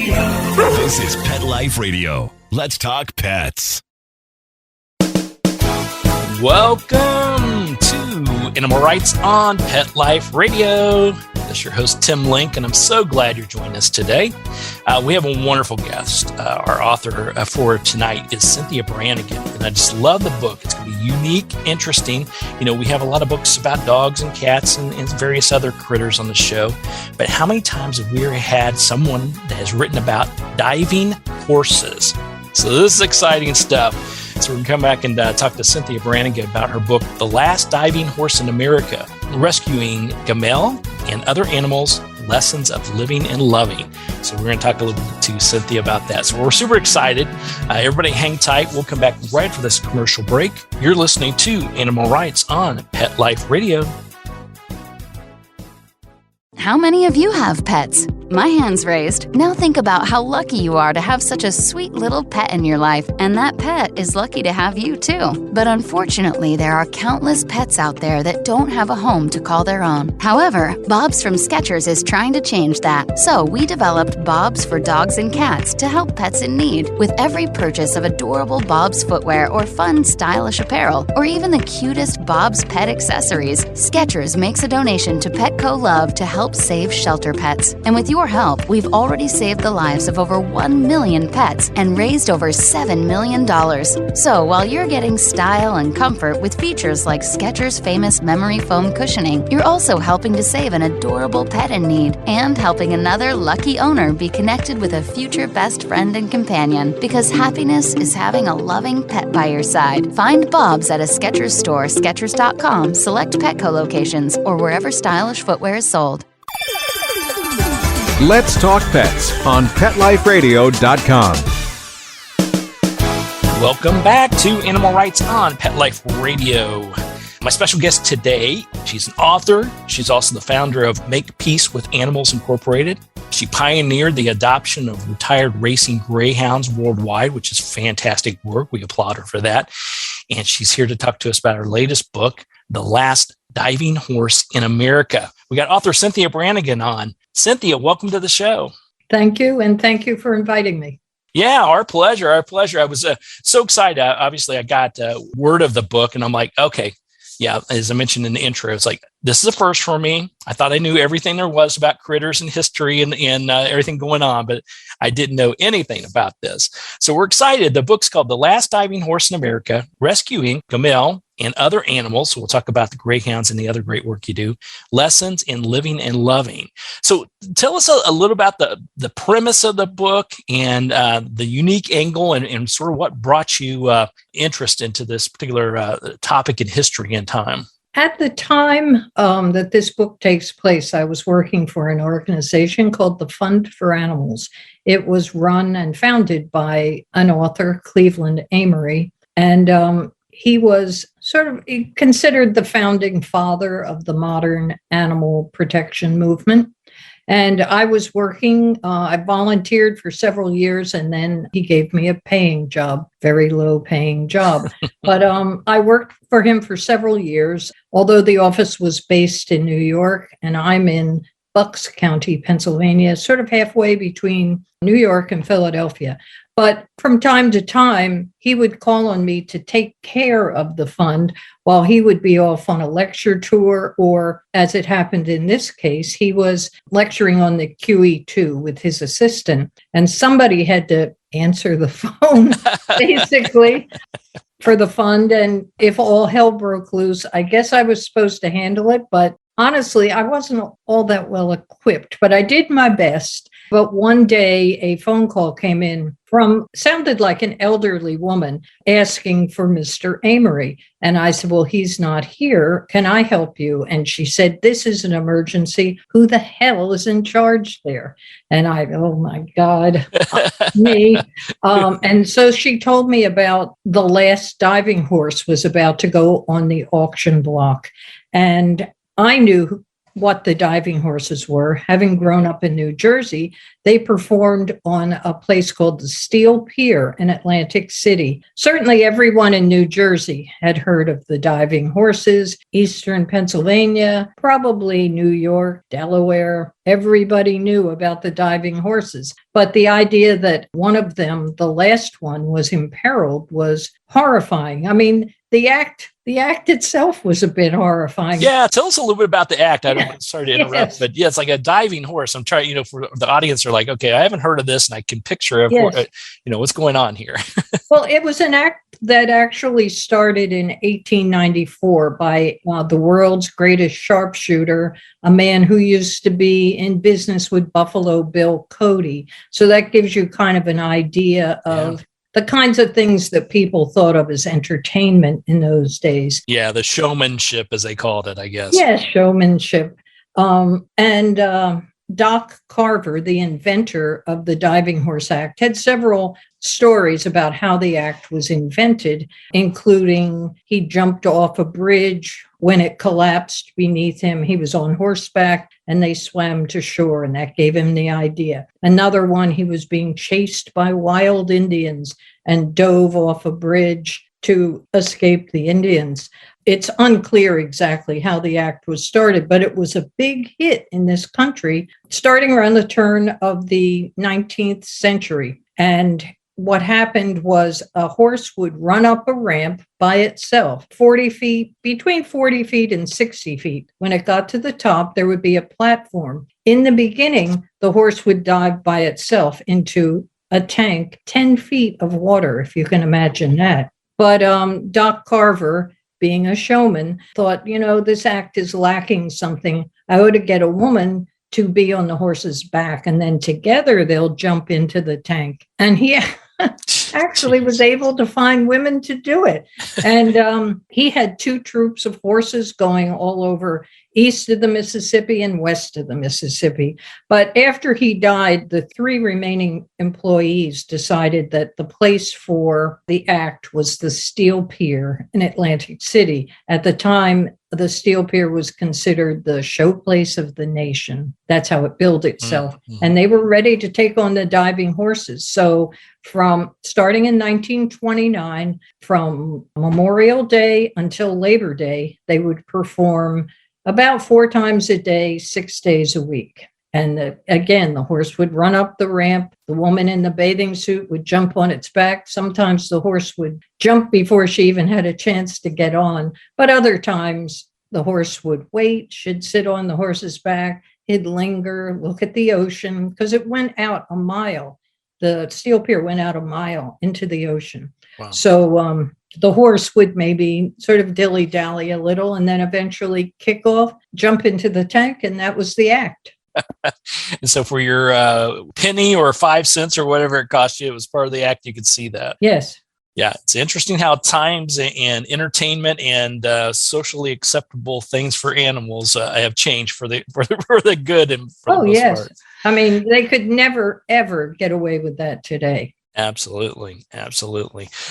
This is Pet Life Radio. Let's talk pets. Welcome to Animal Rights on Pet Life Radio. This is your host, Tim Link, and I'm so glad you're joining us today. We have a wonderful guest. Our author for tonight is Cynthia Branigan, and I just love the book. It's going to be unique, interesting. You know, we have a lot of books about dogs and cats and various other critters on the show, but how many times have we had someone that has written about diving horses? So this is exciting stuff. So we're going to come back and talk to Cynthia Branigan about her book, The Last Diving Horse in America, Rescuing Gamal and Other Animals, Lessons of Living and Loving. So we're going to talk a little bit to Cynthia about that. So we're super excited. Everybody hang tight. We'll come back right after this commercial break. You're listening to Animal Rights on Pet Life Radio. How many of you have pets? My hand's raised. Now think about how lucky you are to have such a sweet little pet in your life, and that pet is lucky to have you too. But unfortunately, there are countless pets out there that don't have a home to call their own. However, Bob's from Skechers is trying to change that. So we developed Bob's for dogs and cats to help pets in need. With every purchase of adorable Bob's footwear or fun, stylish apparel, or even the cutest Bob's pet accessories, Skechers makes a donation to Petco Love to help save shelter pets. And with your help, we've already saved the lives of over 1 million pets and raised over $7 million. So while you're getting style and comfort with features like Skechers' famous memory foam cushioning, you're also helping to save an adorable pet in need and helping another lucky owner be connected with a future best friend and companion, because happiness is having a loving pet by your side. Find Bob's at a Skechers store, Skechers.com, select Petco locations, or wherever stylish footwear is sold. Let's Talk Pets on PetLifeRadio.com. Welcome back to Animal Rights on Pet Life Radio. My special guest today, she's an author. She's also the founder of Make Peace with Animals Incorporated. She pioneered the adoption of retired racing greyhounds worldwide, which is fantastic work. We applaud her for that. And she's here to talk to us about her latest book, The Last Diving Horse in America. We got author Cynthia Branigan on. Cynthia, welcome to the show. Thank you, and thank you for inviting me. Yeah, our pleasure, our pleasure. I was so excited. Obviously, I got word of the book, and I'm like, okay, yeah, as I mentioned in the intro, it's like, this is a first for me. I thought I knew everything there was about critters and history and everything going on, but I didn't know anything about this. So we're excited. The book's called The Last Diving Horse in America, Rescuing Gamal and Other Animals. So we'll talk about the greyhounds and the other great work you do. Lessons in Living and Loving. So tell us a little about the premise of the book and the unique angle and sort of what brought you interest into this particular topic in history and time. At the time that this book takes place, I was working for an organization called the Fund for Animals. It was run and founded by an author, Cleveland Amory, and he was sort of considered the founding father of the modern animal protection movement. And I was working, I volunteered for several years, and then he gave me a paying job, very low paying job. But I worked for him for several years, although the office was based in New York, and I'm in Bucks County, Pennsylvania, sort of halfway between New York and Philadelphia. But from time to time, he would call on me to take care of the fund while he would be off on a lecture tour, or as it happened in this case, he was lecturing on the QE2 with his assistant, and somebody had to answer the phone, basically, for the fund. And if all hell broke loose, I guess I was supposed to handle it, but honestly, I wasn't all that well equipped, but I did my best. But one day a phone call came in sounded like an elderly woman asking for Mr. Amory. And I said, well, he's not here. Can I help you? And she said, this is an emergency. Who the hell is in charge there? And oh my God, me. And so she told me about The Last Diving Horse was about to go on the auction block. And I knew what the diving horses were. Having grown up in New Jersey, they performed on a place called the Steel Pier in Atlantic City. Certainly everyone in New Jersey had heard of the diving horses. Eastern Pennsylvania, probably New York, Delaware, everybody knew about the diving horses. But the idea that one of them, the last one, was imperiled was horrifying. I mean, the act itself was a bit horrifying. Yeah, tell us a little bit about the act. Sorry to interrupt, Yes. but yeah, it's like a diving horse. I'm trying, for the audience are like, okay, I haven't heard of this, and I can picture, Yes. what's going on here. Well, it was an act that actually started in 1894 by the world's greatest sharpshooter, a man who used to be in business with Buffalo Bill Cody. So that gives you kind of an idea of the kinds of things that people thought of as entertainment in those days. Yeah, the showmanship, as they called it, I guess. Yes, showmanship. And Doc Carver, the inventor of the Diving Horse Act, had several stories about how the act was invented, including he jumped off a bridge. When it collapsed beneath him, he was on horseback and they swam to shore, and that gave him the idea. Another one, he was being chased by wild Indians and dove off a bridge to escape the Indians. It's unclear exactly how the act was started, but it was a big hit in this country starting around the turn of the 19th century. And what happened was a horse would run up a ramp by itself, 40 feet, between 40 feet and 60 feet. When it got to the top, there would be a platform. In the beginning, the horse would dive by itself into a tank, 10 feet of water, if you can imagine that. But Doc Carver, being a showman, thought, this act is lacking something. I ought to get a woman to be on the horse's back, and then together they'll jump into the tank. And he actually was able to find women to do it. And he had two troops of horses going all over east of the Mississippi and west of the Mississippi. But after he died, the three remaining employees decided that the place for the act was the Steel Pier in Atlantic City. At the time, the Steel Pier was considered the showplace of the nation. That's how it billed itself. Mm-hmm. And they were ready to take on the diving horses. So from starting in 1929, from Memorial Day until Labor Day, they would perform about 4 times a day, 6 days a week. And again, the horse would run up the ramp. The woman in the bathing suit would jump on its back. Sometimes the horse would jump before she even had a chance to get on. But other times the horse would wait. She'd sit on the horse's back. He'd linger, look at the ocean, because it went out a mile. The Steel Pier went out a mile into the ocean. Wow. So the horse would maybe sort of dilly-dally a little and then eventually kick off, jump into the tank, and that was the act. And so for your penny or 5 cents or whatever it cost you, it was part of the act. You could see that. Yes. Yeah, it's interesting how times and entertainment and socially acceptable things for animals have changed for the good and for the most part. I mean, they could never ever get away with that today. Absolutely.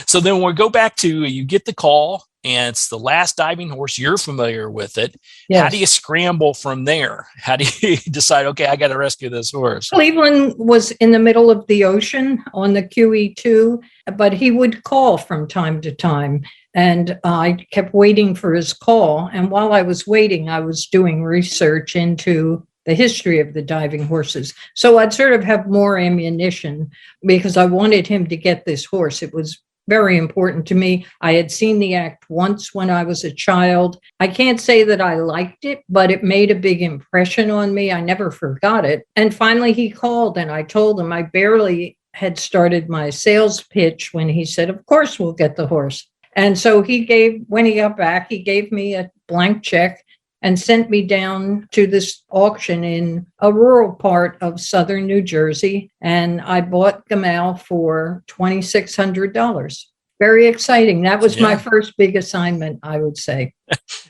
So then we'll go back to you get the call, and it's the last diving horse. You're familiar with it. Yes. How do you scramble from there? How do you decide, okay, I got to rescue this horse? Cleveland was in the middle of the ocean on the QE2, but he would call from time to time. And I kept waiting for his call. And while I was waiting, I was doing research into the history of the diving horses. So I'd sort of have more ammunition because I wanted him to get this horse. It was very important to me. I had seen the act once when I was a child. I can't say that I liked it, but it made a big impression on me. I never forgot it. And finally he called and I told him I barely had started my sales pitch when he said, of course we'll get the horse. And so when he got back, he gave me a blank check and sent me down to this auction in a rural part of southern New Jersey. And I bought Gamal for $2,600. Very exciting. That was my first big assignment, I would say.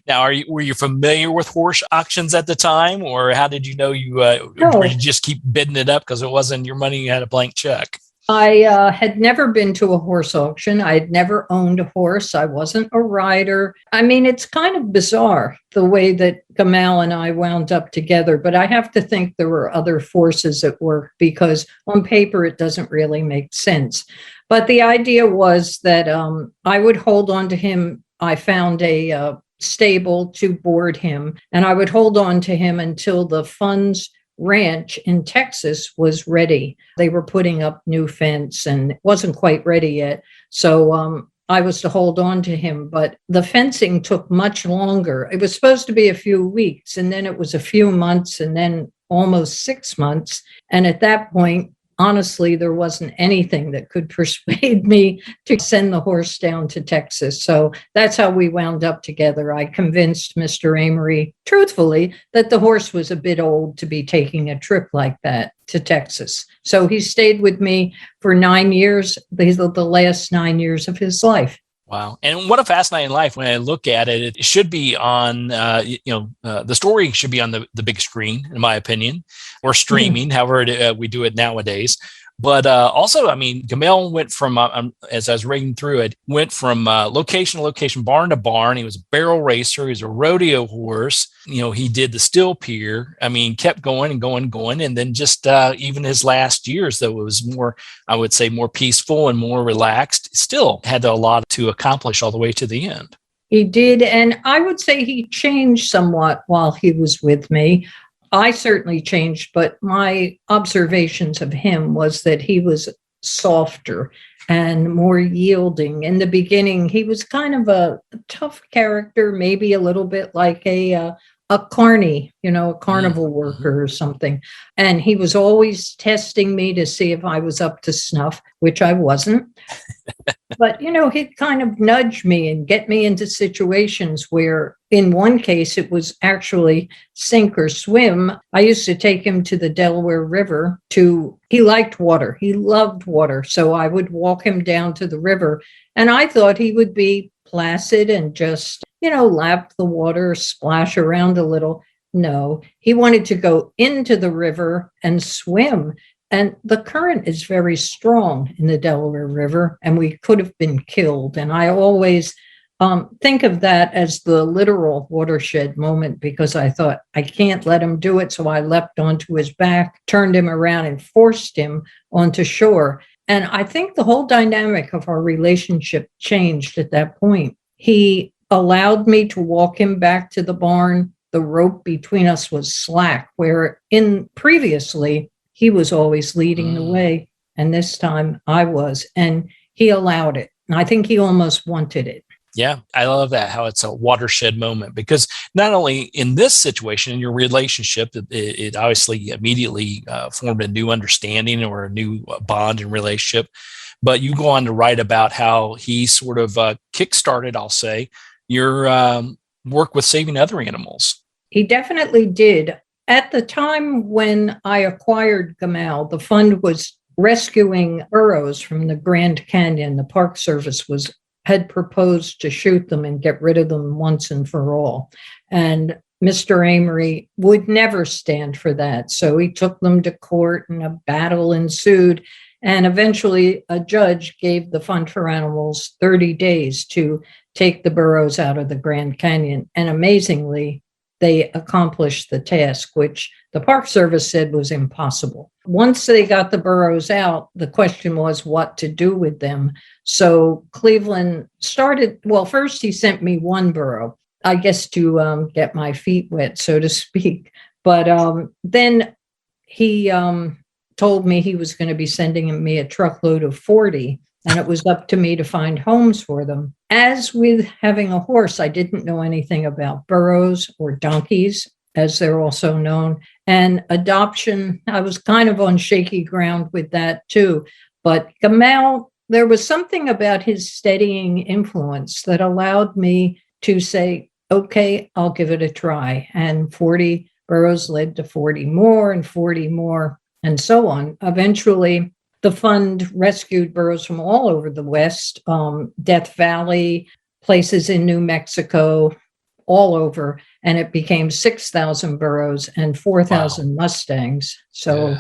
Now, were you familiar with horse auctions at the time, or how did you know or did you just keep bidding it up because it wasn't your money, you had a blank check? I had never been to a horse auction. I had never owned a horse. I wasn't a rider. I mean, it's kind of bizarre the way that Gamal and I wound up together, but I have to think there were other forces at work because on paper it doesn't really make sense. But the idea was that I would hold on to him. I found a stable to board him, and I would hold on to him until the funds ranch in Texas was ready. They were putting up new fence and it wasn't quite ready yet. So I was to hold on to him, but the fencing took much longer. It was supposed to be a few weeks, and then it was a few months, and then almost 6 months. And at that point, honestly, there wasn't anything that could persuade me to send the horse down to Texas. So that's how we wound up together. I convinced Mr. Amory, truthfully, that the horse was a bit old to be taking a trip like that to Texas. So he stayed with me for 9 years. These are the last 9 years of his life. Wow. And what a fascinating life. When I look at it, it should be on, the story should be on the big screen, in my opinion, or streaming, however we do it nowadays. But also, I mean, Gamal went from, as I was reading through it, went from location to location, barn to barn. He was a barrel racer. He was a rodeo horse. He did the still pier. I mean, kept going and going and going. And then just even his last years, though, it was more, I would say, more peaceful and more relaxed, still had a lot to accomplish all the way to the end. He did. And I would say he changed somewhat while he was with me. I certainly changed, but my observations of him was that he was softer and more yielding. In the beginning, he was kind of a tough character, maybe a little bit like a carny, a carnival worker or something. And he was always testing me to see if I was up to snuff, which I wasn't. But, he'd kind of nudge me and get me into situations where in one case it was actually sink or swim. I used to take him to the Delaware River he liked water. He loved water. So I would walk him down to the river and I thought he would be placid and just, lap the water, splash around a little. No, he wanted to go into the river and swim. And the current is very strong in the Delaware River, and we could have been killed. And I always think of that as the literal watershed moment because I thought, I can't let him do it. So I leapt onto his back, turned him around, and forced him onto shore. And I think the whole dynamic of our relationship changed at that point. He allowed me to walk him back to the barn. The rope between us was slack, where previously, he was always leading the way, and this time I was, and he allowed it. And I think he almost wanted it. Yeah, I love that, how it's a watershed moment, because not only in this situation, in your relationship, it obviously immediately formed a new understanding or a new bond and relationship, but you go on to write about how he sort of kickstarted, I'll say, your work with saving other animals. He definitely did. At the time when I acquired Gamal, the fund was rescuing burros from the Grand Canyon. The Park Service had proposed to shoot them and get rid of them once and for all. And Mr. Amory would never stand for that. So he took them to court and a battle ensued. And eventually a judge gave the Fund for Animals 30 days to take the burros out of the Grand Canyon. And amazingly, they accomplished the task, which the Park Service said was impossible. Once they got the burros out, the question was what to do with them. So Cleveland started, first he sent me one burro, I guess to get my feet wet, so to speak. But then he told me he was going to be sending me a truckload of 40, and it was up to me to find homes for them. As with having a horse, I didn't know anything about burros or donkeys, as they're also known. And adoption, I was kind of on shaky ground with that too. But Gamal, there was something about his steadying influence that allowed me to say, okay, I'll give it a try. And 40 burros led to 40 more and 40 more and so on. Eventually, the fund rescued burros from all over the West, Death Valley, places in New Mexico, all over, and it became 6,000 burros and 4,000 Mustangs. So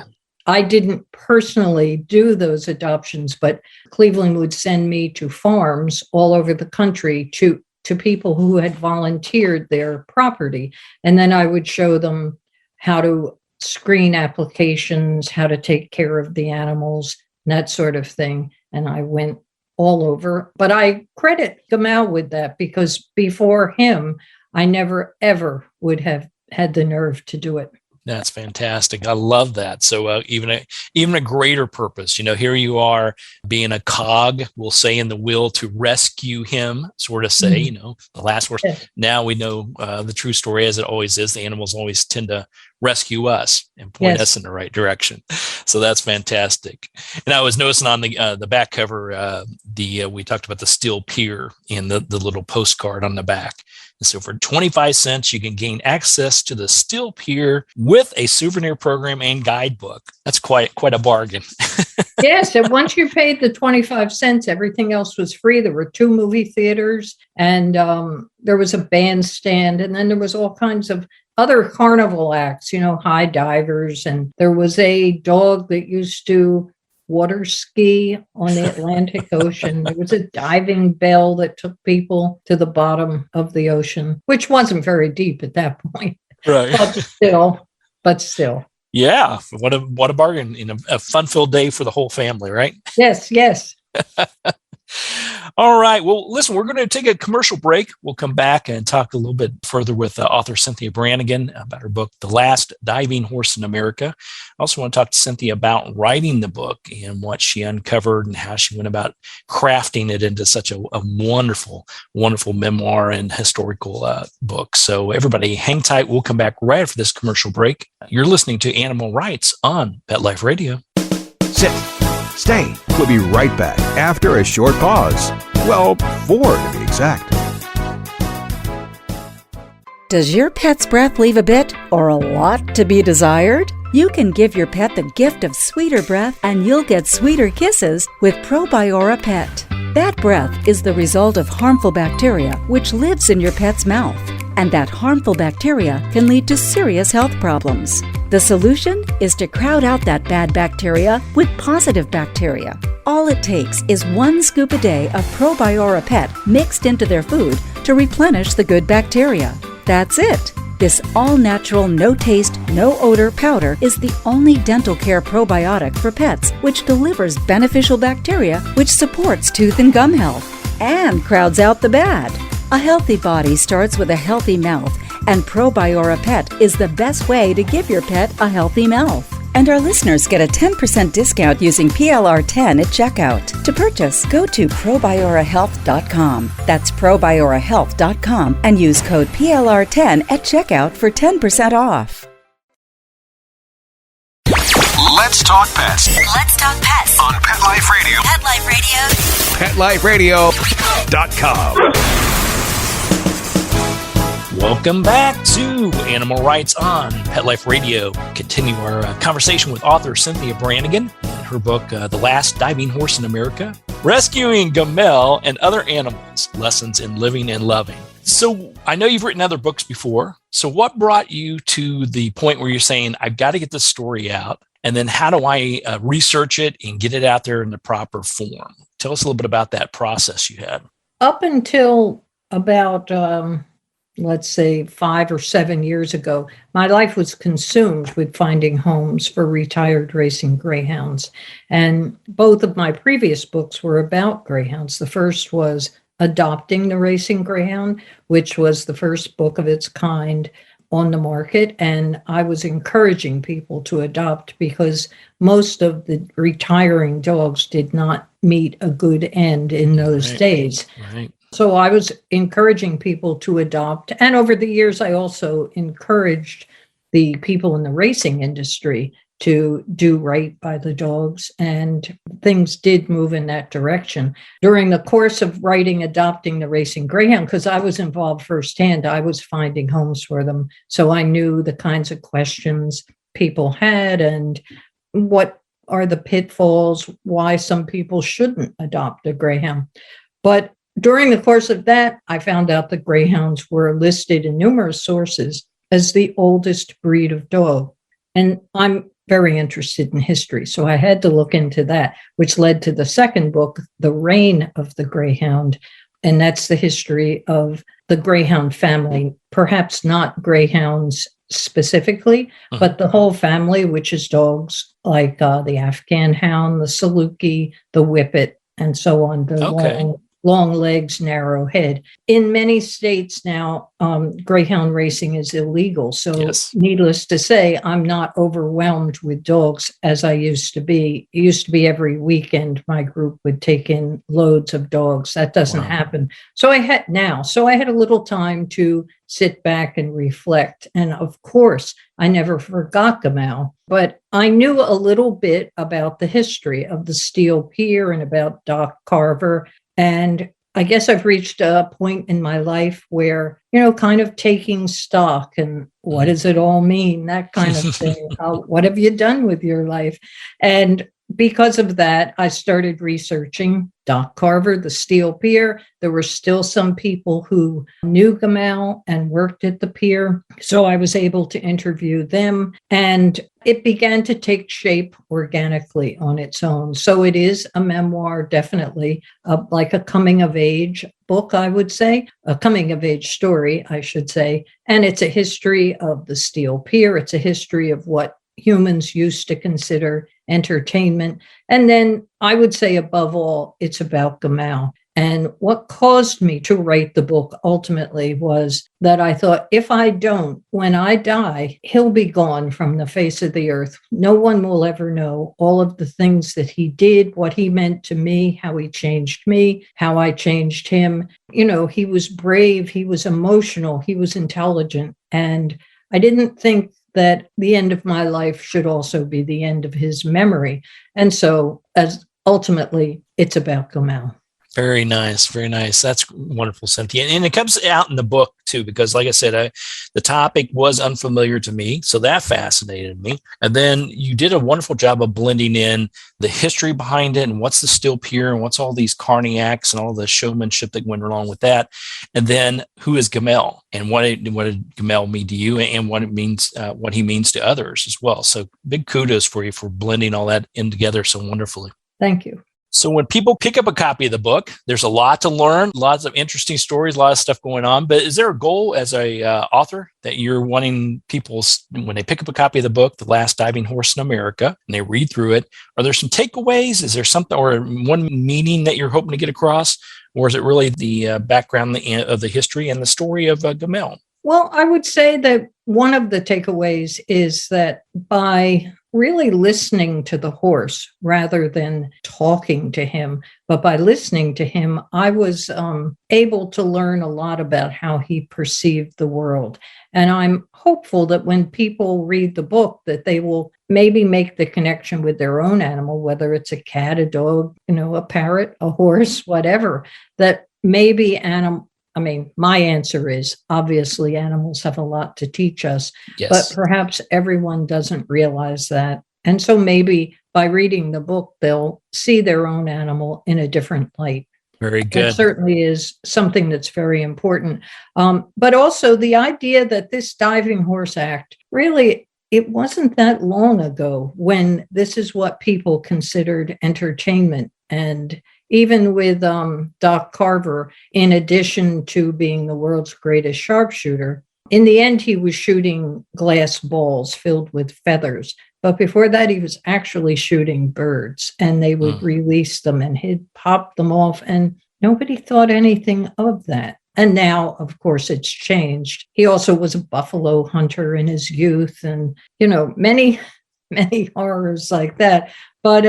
I didn't personally do those adoptions, but Cleveland would send me to farms all over the country to people who had volunteered their property. And then I would show them how to screen applications, how to take care of the animals, and that sort of thing. And I went all over. But I credit Gamal with that, because before him, I never, ever would have had the nerve to do it. That's fantastic. I love that. So even a greater purpose, here you are being a cog, we'll say, in the wheel to rescue him, sort of say, the last horse. Yes. Now we know the true story, as it always is. The animals always tend to rescue us and point us in the right direction. So that's fantastic. And I was noticing on the back cover, we talked about the steel pier and the little postcard on the back. And so for 25 cents, you can gain access to the steel pier with a souvenir program and guidebook. That's quite a bargain. Yes, and once you paid the 25 cents, everything else was free. There were 2 movie theaters, and there was a bandstand, and then there was all kinds of other carnival acts, high divers, and there was a dog that used to water ski on the Atlantic Ocean. There was a diving bell that took people to the bottom of the ocean, which wasn't very deep at that point. Right. But still. Yeah. What a bargain. A fun-filled day for the whole family, right? Yes. All right. Well, listen, we're going to take a commercial break. We'll come back and talk a little bit further with author Cynthia Branigan about her book, The Last Diving Horse in America. I also want to talk to Cynthia about writing the book and what she uncovered and how she went about crafting it into such a wonderful, wonderful memoir and historical book. So everybody hang tight. We'll come back right after this commercial break. You're listening to Animal Rights on Pet Life Radio. Sit. Stay. We'll be right back after a short pause. Well, 4 to be exact. Does your pet's breath leave a bit or a lot to be desired? You can give your pet the gift of sweeter breath, and you'll get sweeter kisses with ProBiora Pet. That breath is the result of harmful bacteria which lives in your pet's mouth, and that harmful bacteria can lead to serious health problems. The solution is to crowd out that bad bacteria with positive bacteria. All it takes is 1 scoop a day of ProBiora Pet mixed into their food to replenish the good bacteria. That's it. This all-natural, no-taste, no-odor powder is the only dental care probiotic for pets, which delivers beneficial bacteria which supports tooth and gum health and crowds out the bad. A healthy body starts with a healthy mouth, and ProBiora Pet is the best way to give your pet a healthy mouth. And our listeners get a 10% discount using PLR10 at checkout. To purchase, go to probiorahealth.com. That's probiorahealth.com and use code PLR10 at checkout for 10% off. Let's talk pets. Let's talk pets On Pet Life Radio. Pet Life Radio. PetLifeRadio.com. Welcome back to Animal Rights on Pet Life Radio. Continue our conversation with author Cynthia Branigan and her book, The Last Diving Horse in America, Rescuing Gamal and Other Animals, Lessons in Living and Loving. So I know you've written other books before. So what brought you to the point where you're saying, I've got to get this story out? And then how do I research it and get it out there in the proper form? Tell us a little bit about that process you had. Up until about... let's say 5 or 7 years ago, my life was consumed with finding homes for retired racing greyhounds. And both of my previous books were about greyhounds. The first was Adopting the Racing Greyhound, which was the first book of its kind on the market. And I was encouraging people to adopt because most of the retiring dogs did not meet a good end in those days. Right. So I was encouraging people to adopt. And over the years, I also encouraged the people in the racing industry to do right by the dogs. And things did move in that direction. During the course of writing Adopting the Racing Greyhound, because I was involved firsthand, I was finding homes for them. So I knew the kinds of questions people had and what are the pitfalls, why some people shouldn't adopt a greyhound. But during the course of that, I found out that greyhounds were listed in numerous sources as the oldest breed of dog. And I'm very interested in history. So I had to look into that, which led to the second book, The Reign of the Greyhound. And that's the history of the Greyhound family, perhaps not Greyhounds specifically, but the whole family, which is dogs like the Afghan Hound, the Saluki, the Whippet, and so on, the long legs, narrow head. In many states now, greyhound racing is illegal. So needless to say, I'm not overwhelmed with dogs as I used to be. It used to be every weekend my group would take in loads of dogs. That doesn't happen. So I had a little time to sit back and reflect. And of course, I never forgot Gamal, but I knew a little bit about the history of the steel pier and about Doc Carver. And I guess I've reached a point in my life where, kind of taking stock and what does it all mean? That kind of thing. What have you done with your life? And because of that, I started researching Doc Carver, the steel pier. There were still some people who knew Gamal and worked at the pier. So I was able to interview them, and it began to take shape organically on its own. So it is a memoir, definitely, like a coming of age book, I would say, a coming of age story, I should say. And it's a history of the steel pier. It's a history of what humans used to consider entertainment. And then I would say, above all, it's about Gamal. And what caused me to write the book ultimately was that I thought, if I don't, when I die, he'll be gone from the face of the earth. No one will ever know all of the things that he did, what he meant to me, how he changed me, how I changed him. He was brave, he was emotional, he was intelligent. And I didn't think that the end of my life should also be the end of his memory. And so, as ultimately, it's about Gamal. Very nice. Very nice. That's wonderful, Cynthia. And it comes out in the book too, because like I said, the topic was unfamiliar to me. So that fascinated me. And then you did a wonderful job of blending in the history behind it and what's the steel pier and what's all these carniacs and all the showmanship that went along with that. And then who is Gamal and what did Gamal mean to you and what it means, what he means to others as well. So big kudos for you for blending all that in together so wonderfully. Thank you. So when people pick up a copy of the book, there's a lot to learn, lots of interesting stories, a lot of stuff going on. But is there a goal as a author that you're wanting people, when they pick up a copy of the book, The Last Diving Horse in America, and they read through it, are there some takeaways? Is there something or one meaning that you're hoping to get across? Or is it really the background of the history and the story of Gamal? Well, I would say that one of the takeaways is that by really listening to the horse rather than talking to him, but by listening to him, I was able to learn a lot about how he perceived the world. And I'm hopeful that when people read the book, that they will maybe make the connection with their own animal, whether it's a cat, a dog, a parrot, a horse, whatever, that maybe my answer is obviously animals have a lot to teach us, but perhaps everyone doesn't realize that. And so maybe by reading the book, they'll see their own animal in a different light. Very good. It certainly is something that's very important. But also the idea that this Diving Horse Act, really, it wasn't that long ago when this is what people considered entertainment. And even with Doc Carver, in addition to being the world's greatest sharpshooter, in the end, he was shooting glass balls filled with feathers. But before that, he was actually shooting birds, and they would release them and he'd pop them off, and nobody thought anything of that. And now, of course, it's changed. He also was a buffalo hunter in his youth and, many, many horrors like that. But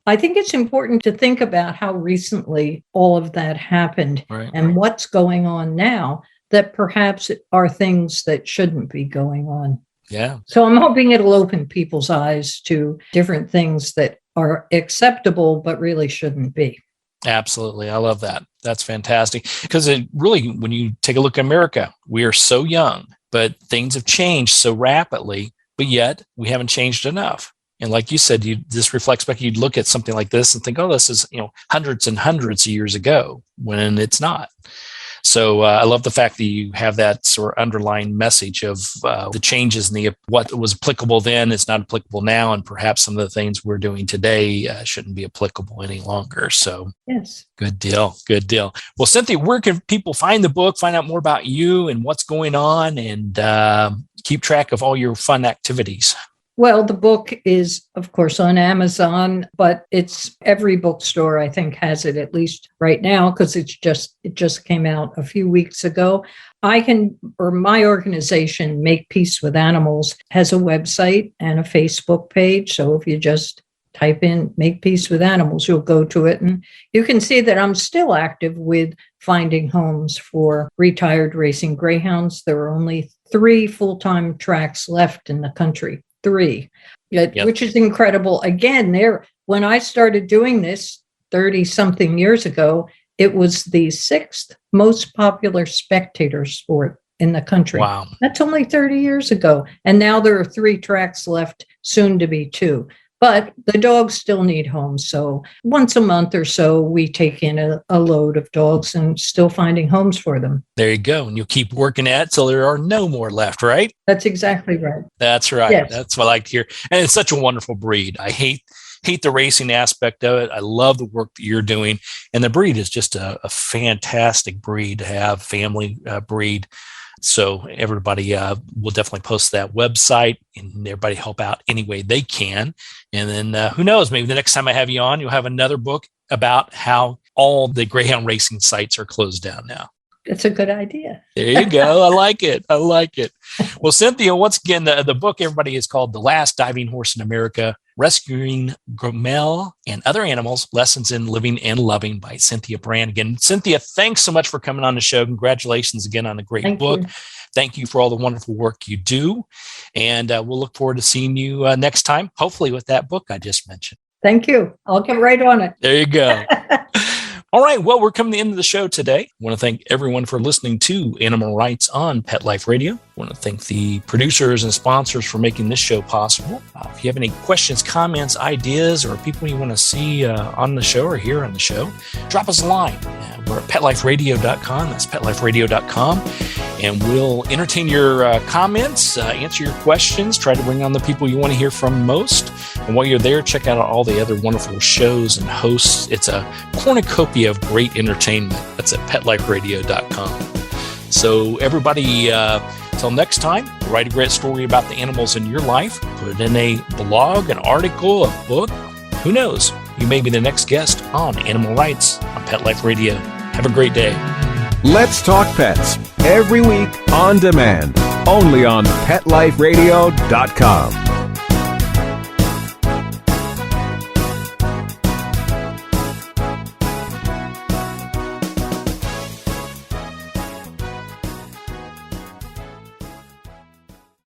I think it's important to think about how recently all of that happened and what's going on now that perhaps are things that shouldn't be going on. Yeah. So I'm hoping it'll open people's eyes to different things that are acceptable, but really shouldn't be. Absolutely. I love that. That's fantastic. Because it really, when you take a look at America, we are so young, but things have changed so rapidly, but yet we haven't changed enough. And like you said, this reflects back, you'd look at something like this and think, oh, this is, hundreds and hundreds of years ago, when it's not. So I love the fact that you have that sort of underlying message of the changes in what was applicable then is not applicable now, and perhaps some of the things we're doing today shouldn't be applicable any longer. So yes. Good deal. Good deal. Well, Cynthia, where can people find the book, find out more about you and what's going on, and keep track of all your fun activities? Well, the book is, of course, on Amazon, but it's every bookstore, I think, has it, at least right now, because it just came out a few weeks ago. My organization, Make Peace with Animals, has a website and a Facebook page. So if you just type in Make Peace with Animals, you'll go to it. And you can see that I'm still active with finding homes for retired racing greyhounds. There are only 3 full-time tracks left in the country. 3, which is incredible. Again, when I started doing this 30-something years ago, it was the 6th most popular spectator sport in the country. Wow. That's only 30 years ago. And now there are 3 tracks left, soon to be 2. But the dogs still need homes. So once a month or so, we take in a load of dogs and still finding homes for them. There you go. And you'll keep working at it till there are no more left, right? That's exactly right. That's right. Yes. That's what I like to hear. And it's such a wonderful breed. I hate the racing aspect of it. I love the work that you're doing. And the breed is just a fantastic breed to have, family breed. So everybody will definitely post that website, and everybody help out any way they can. And then who knows, maybe the next time I have you on, you'll have another book about how all the greyhound racing sites are closed down now. That's a good idea. There you go. I like it. Well, Cynthia, once again, the book, everybody, is called The Last Diving Horse in America, Rescuing Gamal and Other Animals, Lessons in Living and Loving by Cynthia Branigan. Cynthia, thanks so much for coming on the show. Congratulations again on a great book. Thank you for all the wonderful work you do. And we'll look forward to seeing you next time, hopefully with that book I just mentioned. Thank you. I'll get right on it. There you go. All right. Well, we're coming to the end of the show today. I want to thank everyone for listening to Animal Rights on Pet Life Radio. I want to thank the producers and sponsors for making this show possible. If you have any questions, comments, ideas, or people you want to see on the show or hear on the show, drop us a line. We're at petliferadio.com. That's petliferadio.com. And we'll entertain your comments, answer your questions, try to bring on the people you want to hear from most. And while you're there, check out all the other wonderful shows and hosts. It's a cornucopia of great entertainment. That's at petliferadio.com. So everybody, till next time, write a great story about the animals in your life. Put it in a blog, an article, a book. Who knows? You may be the next guest on Animal Rights on Pet Life Radio. Have a great day. Let's Talk Pets, every week on demand, only on PetLifeRadio.com.